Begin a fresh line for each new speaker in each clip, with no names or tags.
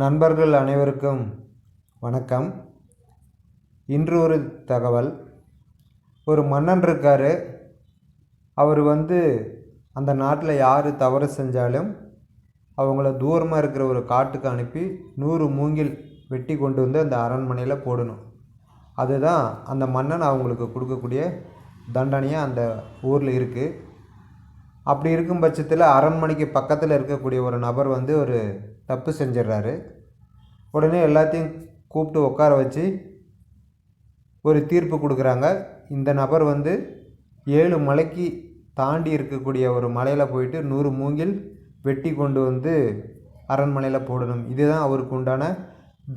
நண்பர்கள் அனைவருக்கும் வணக்கம். இன்று ஒரு தகவல். ஒரு மன்னன் இருக்கார். அவர் அந்த நாட்டில் யார் தவறு செஞ்சாலும் அவங்கள தூரமாக இருக்கிற ஒரு காட்டுக்கு அனுப்பி 100 மூங்கில் வெட்டி கொண்டு வந்து அந்த அரண்மனையில் போடணும். அதுதான் அந்த மன்னன் அவங்களுக்கு கொடுக்கக்கூடிய தண்டனையாக அந்த ஊரில் இருக்குது. அப்படி இருக்கும் பட்சத்தில் அரண்மனைக்கு பக்கத்தில் இருக்கக்கூடிய ஒரு நபர் ஒரு தப்பு செஞ்சிடறாரு. உடனே எல்லாத்தையும் கூப்பிட்டு உட்கார வச்சு ஒரு தீர்ப்பு கொடுக்குறாங்க. இந்த நபர் 7 மலைக்கு தாண்டி இருக்கக்கூடிய ஒரு மலையில் போயிட்டு 100 மூங்கில் வெட்டி கொண்டு வந்து அரண்மனையில் போடணும். இதுதான் அவருக்கு உண்டான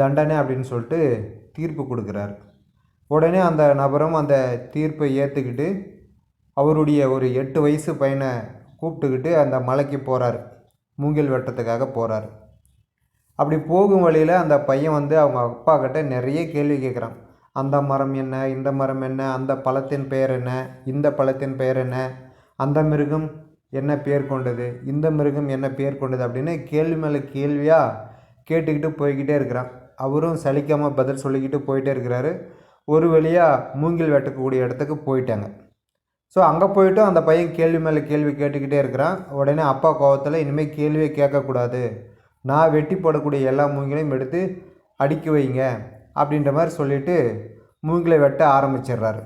தண்டனை அப்படின்னு சொல்லிட்டு தீர்ப்பு கொடுக்குறாரு. உடனே அந்த நபரும் அந்த தீர்ப்பை ஏற்றுக்கிட்டு அவருடைய ஒரு 8 வயசு பையனை கூப்பிட்டுக்கிட்டு அந்த மலைக்கு போகிறார். மூங்கில் வெட்டுறதுக்காக போகிறார். அப்படி போகும் வழியில் அந்த பையன் அவங்க அப்பா கிட்ட நிறைய கேள்வி கேட்குறான். அந்த மரம் என்ன, இந்த மரம் என்ன, அந்த பழத்தின் பெயர் என்ன, இந்த பழத்தின் பெயர் என்ன, அந்த மிருகம் என்ன பேர் கொண்டது, இந்த மிருகம் என்ன பேர் கொண்டது அப்படின்னு கேள்வி மேலே கேள்வியாக கேட்டுக்கிட்டு போய்கிட்டே இருக்கிறான். அவரும் சலிக்காமல் பதில் சொல்லிக்கிட்டு போயிட்டே இருக்கிறாரு. ஒரு வழியாக மூங்கில் வெட்டக்கூடிய இடத்துக்கு போயிட்டாங்க. ஸோ அங்கே போய்ட்டும் அந்த பையன் கேள்வி மேலே கேள்வி கேட்டுக்கிட்டே இருக்கிறான். உடனே அப்பா கோவத்தில் இனிமேல் கேள்வியே கேட்கக்கூடாது, நான் வெட்டி போடக்கூடிய எல்லா மூங்கிலையும் எடுத்து அடுக்கி வைங்க அப்படின்ற மாதிரி சொல்லிவிட்டு மூங்கிலை வெட்ட ஆரம்பிச்சிடுறாரு.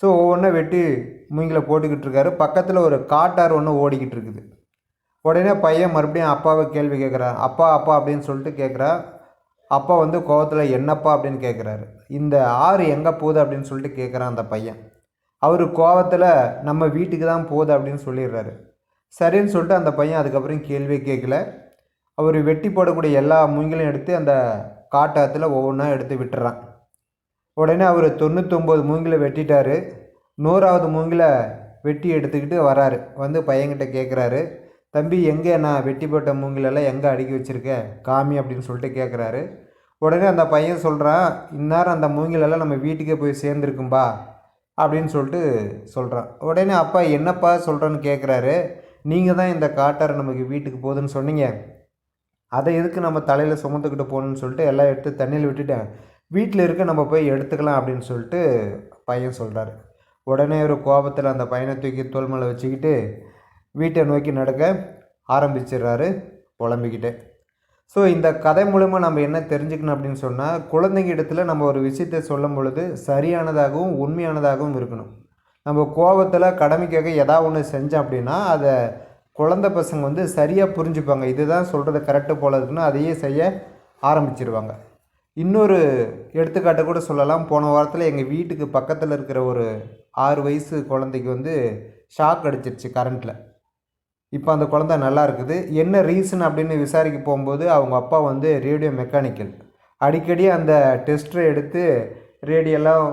ஸோ ஒவ்வொன்றா வெட்டி மூங்கிலை போட்டுக்கிட்டு இருக்காரு. பக்கத்தில் ஒரு காட்டாறு ஒன்று ஓடிக்கிட்டு இருக்குது. உடனே பையன் மறுபடியும் அப்பாவை கேள்வி கேட்குறான். அப்பா அப்பா அப்படின்னு சொல்லிட்டு கேட்குறா. அப்பா கோவத்தில் என்னப்பா அப்படின்னு கேட்குறாரு. இந்த ஆறு எங்கே போகுது அப்படின்னு சொல்லிட்டு கேட்குறான் அந்த பையன். அவர் கோவத்தில் நம்ம வீட்டுக்கு தான் போகுது அப்படின்னு சொல்லிடுறாரு. சரின்னு சொல்லிட்டு அந்த பையன் அதுக்கப்புறம் கேள்வியே கேட்கல. அவர் வெட்டி போடக்கூடிய எல்லா மூங்கிலையும் எடுத்து அந்த காட்டாத்தில் ஒவ்வொன்றா எடுத்து விட்டுறான். உடனே அவர் 99 மூங்கிலை வெட்டிட்டார். 100வது மூங்கிலை வெட்டி எடுத்துக்கிட்டு வராரு. பையன்கிட்ட கேட்குறாரு, தம்பி எங்கே நான் வெட்டி போட்ட மூங்கிலெல்லாம் எங்கே அடுக்கி வச்சுருக்க காமி அப்படின்னு சொல்லிட்டு கேட்குறாரு. உடனே அந்த பையன் சொல்கிறான், இந்நேரம் அந்த மூங்கிலெல்லாம் நம்ம வீட்டுக்கே போய் சேர்ந்துருக்கும்பா அப்படின்னு சொல்லிட்டு சொல்கிறான். உடனே அப்பா என்னப்பா சொல்கிறேன்னு கேட்குறாரு. நீங்கள் தான் இந்த காட்டாரை நமக்கு வீட்டுக்கு போகுதுன்னு சொன்னீங்க, அதை எதுக்கு நம்ம தலையில் சுமந்துக்கிட்டு போகணுன்னு சொல்லிட்டு எல்லாம் எடுத்து தண்ணியில் விட்டுட்டேன், வீட்டில் இருக்க நம்ம போய் எடுத்துக்கலாம் அப்படின்னு சொல்லிட்டு பையன் சொல்கிறாரு. உடனே ஒரு கோபத்தில் அந்த பையனை தூக்கி தோள் மேலே வச்சுக்கிட்டு வீட்டை நோக்கி நடக்க ஆரம்பிச்சிடுறாரு புலம்பிக்கிட்டே. ஸோ இந்த கதை மூலமாக நம்ம என்ன தெரிஞ்சுக்கணும் அப்படின்னு சொன்னால், குழந்தைங்க இடத்துல நம்ம ஒரு விஷயத்தை சொல்லும் பொழுது சரியானதாகவும் உண்மையானதாகவும் இருக்கணும். நம்ம கோபத்தில் கடமைக்காக ஏதாவது ஒன்று செஞ்சோம் அப்படின்னா அதை குழந்தை பசங்க சரியாக புரிஞ்சுப்பாங்க. இதுதான் சொல்கிறது கரெக்டு போல இருக்குன்னு அதையே செய்ய ஆரம்பிச்சிருவாங்க. இன்னொரு எடுத்துக்காட்டை கூட சொல்லலாம். போன வாரத்தில் எங்கள் வீட்டுக்கு பக்கத்தில் இருக்கிற ஒரு 6 வயசு குழந்தைக்கு ஷாக் அடிச்சிருச்சு கரண்ட்டில். இப்போ அந்த குழந்தை நல்லா இருக்குது. என்ன ரீசன் அப்படின்னு விசாரிக்க போகும்போது அவங்க அப்பா ரேடியோ மெக்கானிக்கல். அடிக்கடி அந்த டெஸ்டரை எடுத்து ரேடியோலாம்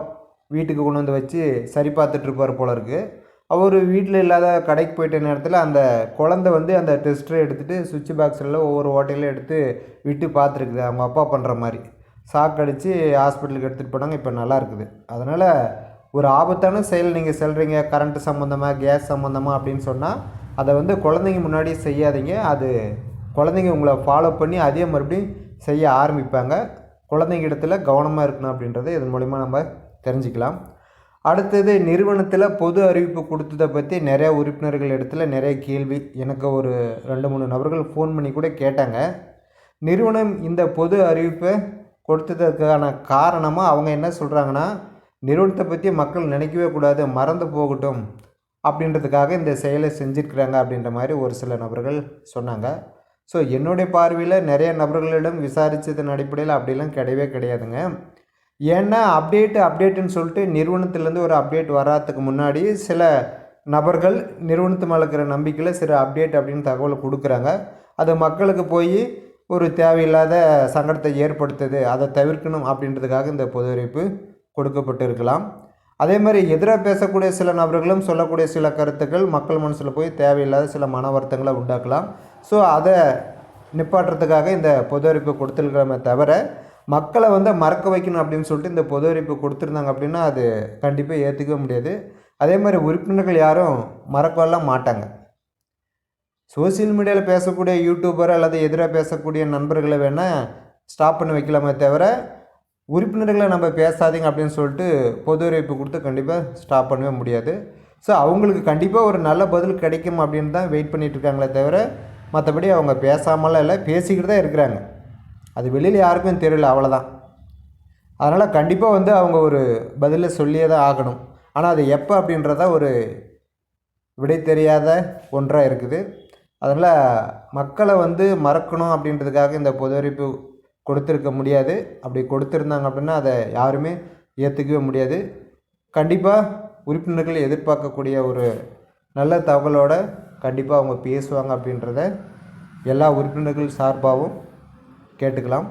வீட்டுக்கு கொண்டு வந்து வச்சு சரி பார்த்துட்ருப்பார் போல இருக்குது. அவர் வீட்டில் இல்லாத கடைக்கு போயிட்ட நேரத்தில் அந்த குழந்தை அந்த டெஸ்டரை எடுத்துகிட்டு சுவிட்ச் பாக்ஸில் ஒவ்வொரு ஓட்டையிலும் எடுத்து விட்டு பார்த்துருக்குது. அவங்க அப்பா பண்ணுற மாதிரி ஷாக் அடித்து ஹாஸ்பிட்டலுக்கு எடுத்துகிட்டு போனாங்க. இப்போ நல்லா இருக்குது. அதனால் ஒரு ஆபத்தான செயல் நீங்கள் சொல்கிறீங்க கரண்ட்டு சம்மந்தமாக, கேஸ் சம்மந்தமாக அப்படின்னு சொன்னால் அதை குழந்தைங்க முன்னாடி செய்யாதீங்க. அது குழந்தைங்க உங்களை ஃபாலோ பண்ணி அதே மறுபடியும் செய்ய ஆரம்பிப்பாங்க. குழந்தைங்க இடத்துல கவனமாக இருக்கணும் அப்படின்றத இதன் மூலிமா நம்ம தெரிஞ்சுக்கலாம். அடுத்தது, நிறுவனத்தில் பொது அறிவிப்பு கொடுத்ததை பற்றி நிறையா உறுப்பினர்கள் இடத்துல நிறைய கேள்வி. எனக்கு ஒரு 2-3 நபர்கள் ஃபோன் பண்ணி கூட கேட்டாங்க. நிறுவனம் இந்த பொது அறிவிப்பை கொடுத்ததுக்கான காரணமாக அவங்க என்ன சொல்கிறாங்கன்னா, நிறுவனத்தை பற்றி மக்கள் நினைக்கவே கூடாது, மறந்து போகட்டும் அப்படின்றதுக்காக இந்த செயலை செஞ்சுருக்கிறாங்க அப்படின்ற மாதிரி ஒரு சில நபர்கள் சொன்னாங்க. ஸோ என்னுடைய பார்வையில் நிறைய நபர்களிடம் விசாரித்ததன் அடிப்படையில் அப்படிலாம் கிடையவே கிடையாதுங்க. ஏன்னா அப்டேட்டுன்னு சொல்லிட்டு நிறுவனத்துலேருந்து ஒரு அப்டேட் வராதுக்கு முன்னாடி சில நபர்கள் நிறுவனத்து மேலே இருக்கிற நம்பிக்கையில் சில அப்டேட் அப்படின்னு தகவலை கொடுக்குறாங்க. அது மக்களுக்கு போய் ஒரு தேவையில்லாத சங்கடத்தை ஏற்படுத்துது, அதை தவிர்க்கணும் அப்படின்றதுக்காக இந்த பொது அறிவிப்பு கொடுக்கப்பட்டு இருக்கலாம். அதே மாதிரி எதிராக பேசக்கூடிய சில நபர்களும் சொல்லக்கூடிய சில கருத்துக்கள் மக்கள் மனசில் போய் தேவையில்லாத சில மன வருத்தங்களை உண்டாக்கலாம். ஸோ அதை நிப்பாட்டுறதுக்காக இந்த பொது அறிவிப்பு கொடுத்துருக்கிறோமே தவிர, மக்களை மறக்க வைக்கணும் அப்படின்னு சொல்லிட்டு இந்த பொது அறிவிப்பு கொடுத்துருந்தாங்க அப்படின்னா அது கண்டிப்பாக ஏற்றுக்கவே முடியாது. அதே மாதிரி உறுப்பினர்கள் யாரும் மறக்கலாம் மாட்டாங்க. சோசியல் மீடியாவில் பேசக்கூடிய யூடியூபர் அல்லது எதிராக பேசக்கூடிய நண்பர்களை வேணால் ஸ்டாப் பண்ணி வைக்கலாமே தவிர உறுப்பினர்களை நம்ம பேசாதீங்க அப்படின்னு சொல்லிட்டு பொது அறிவிப்பு கொடுத்து கண்டிப்பாக ஸ்டாப் பண்ணவே முடியாது. ஸோ அவங்களுக்கு கண்டிப்பாக ஒரு நல்ல பதில் கிடைக்கும் அப்படின்னு தான் வெயிட் பண்ணிகிட்ருக்காங்களே தவிர மற்றபடி அவங்க பேசாமலாம் இல்லை, பேசிக்கிட்டு தான் இருக்கிறாங்க. அது வெளியில் யாருக்கும் தெரியல, அவ்வளோதான். அதனால் கண்டிப்பாக வந்து அவங்க ஒரு பதிலை சொல்லியே தான் ஆகணும். ஆனால் அது எப்போ அப்படின்றத ஒரு விடை தெரியாத ஒன்றாக இருக்குது. அதனால் மக்களை வந்து மறக்கணும் அப்படின்றதுக்காக இந்த பொது அறிவிப்பு கொடுத்துருக்க முடியாது. அப்படி கொடுத்துருந்தாங்க அப்படின்னா அதை யாருமே ஏற்றுக்கவே முடியாது. கண்டிப்பாக உறுப்பினர்கள் எதிர்பார்க்கக்கூடிய ஒரு நல்ல தகவலோடு கண்டிப்பாக அவங்க பேசுவாங்க அப்படின்றத எல்லா உறுப்பினர்கள் சார்பாகவும் கேட்டுக்கலாம்.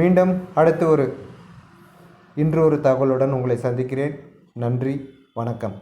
மீண்டும் அடுத்து இன்று ஒரு தகவலுடன் உங்களை சந்திக்கிறேன். நன்றி, வணக்கம்.